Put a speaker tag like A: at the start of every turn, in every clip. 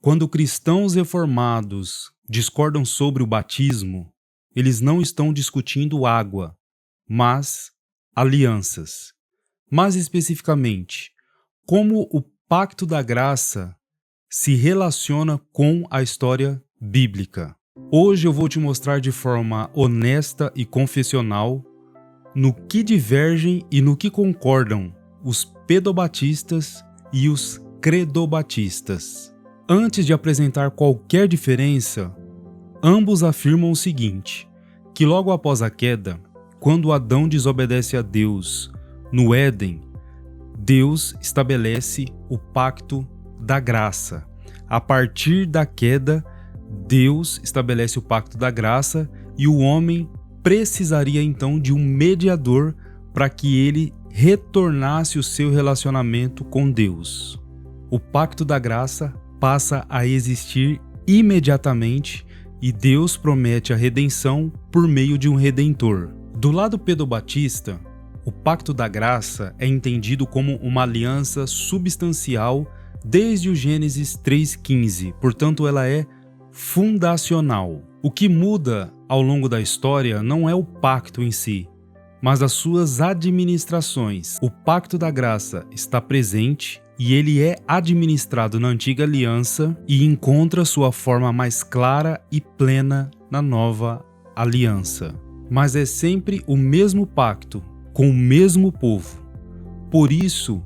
A: Quando cristãos reformados discordam sobre o batismo, eles não estão discutindo água, mas alianças. Mais especificamente, como o pacto da graça se relaciona com a história bíblica. Hoje eu vou te mostrar de forma honesta e confessional no que divergem e no que concordam os pedobatistas e os credobatistas. Antes de apresentar qualquer diferença, ambos afirmam o seguinte, que logo após a queda, quando Adão desobedece a Deus no Éden, Deus estabelece o pacto da graça. A partir da queda, Deus estabelece o pacto da graça e o homem precisaria então de um mediador para que ele retornasse o seu relacionamento com Deus. O pacto da graça passa a existir imediatamente e Deus promete a redenção por meio de um redentor. Do lado pedobatista, o pacto da graça é entendido como uma aliança substancial desde o Gênesis 3:15, portanto ela é fundacional. O que muda ao longo da história não é o pacto em si, mas as suas administrações. O pacto da graça está presente e ele é administrado na antiga aliança e encontra sua forma mais clara e plena na nova aliança. Mas é sempre o mesmo pacto, com o mesmo povo. Por isso,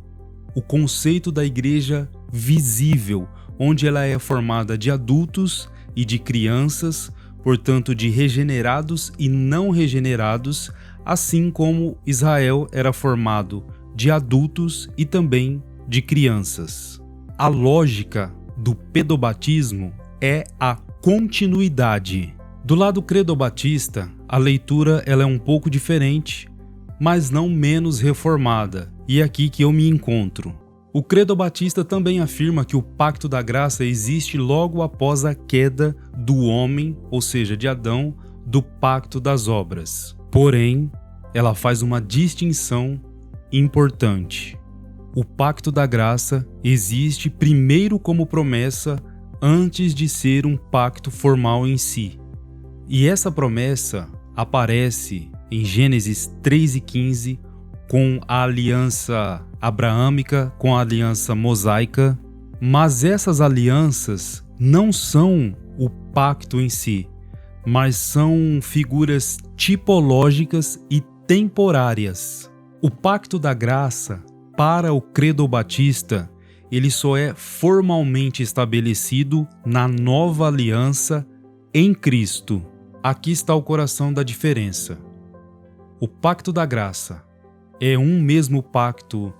A: o conceito da igreja visível, onde ela é formada de adultos e de crianças, portanto de regenerados e não regenerados, assim como Israel era formado de adultos e também de crianças. A lógica do pedobatismo é a continuidade. Do lado credobatista, a leitura ela é um pouco diferente, mas não menos reformada, e é aqui que eu me encontro. O credobatista também afirma que o pacto da graça existe logo após a queda do homem, ou seja, de Adão, do pacto das obras. Porém, ela faz uma distinção importante. O pacto da graça existe primeiro como promessa antes de ser um pacto formal em si. E essa promessa aparece em Gênesis 3:15 com a aliança abraâmica, com a aliança mosaica, mas essas alianças não são o pacto em si, mas são figuras tipológicas e temporárias. O pacto da graça, para o credobatista, ele só é formalmente estabelecido na nova aliança em Cristo. Aqui está o coração da diferença. O pacto da graça é um mesmo pacto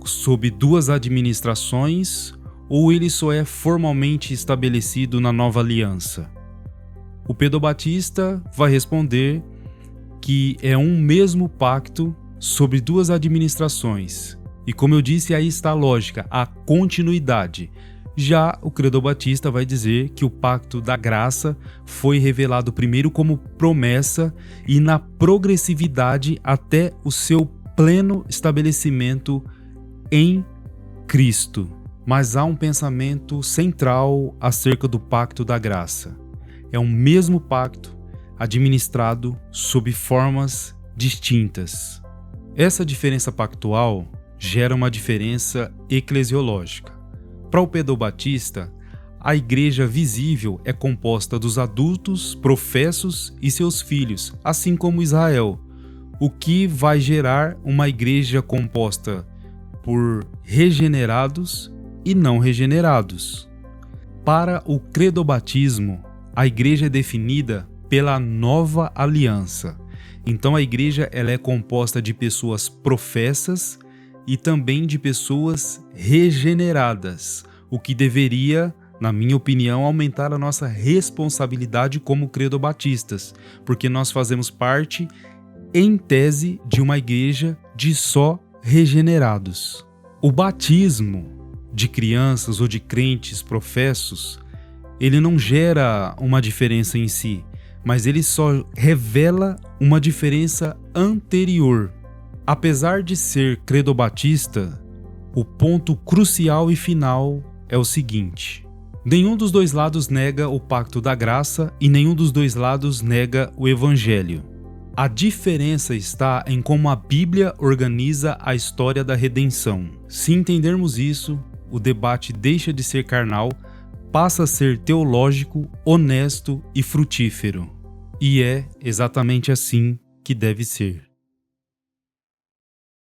A: sob duas administrações ou ele só é formalmente estabelecido na nova aliança? O pedobatista vai responder que é um mesmo pacto sobre duas administrações. E como eu disse, aí está a lógica, a continuidade. Já o credobatista vai dizer que o pacto da graça foi revelado primeiro como promessa e na progressividade até o seu pleno estabelecimento em Cristo. Mas há um pensamento central acerca do pacto da graça. É o mesmo pacto administrado sob formas distintas. Essa diferença pactual gera uma diferença eclesiológica. Para o pedobatista, a igreja visível é composta dos adultos, professos e seus filhos, assim como Israel, o que vai gerar uma igreja composta por regenerados e não regenerados. Para o credobatismo, a igreja é definida pela nova aliança. Então a igreja ela é composta de pessoas professas e também de pessoas regeneradas, o que deveria, na minha opinião, aumentar a nossa responsabilidade como credobatistas, porque nós fazemos parte, em tese, de uma igreja de só regenerados. O batismo de crianças ou de crentes professos, ele não gera uma diferença em si, mas ele só revela uma diferença anterior. Apesar de ser credobatista, o ponto crucial e final é o seguinte: Nenhum dos dois lados nega o pacto da graça e nenhum dos dois lados nega o evangelho. A diferença está em como a Bíblia organiza a história da redenção. Se entendermos isso, o debate deixa de ser carnal, passa a ser teológico, honesto e frutífero. E é exatamente assim que deve ser.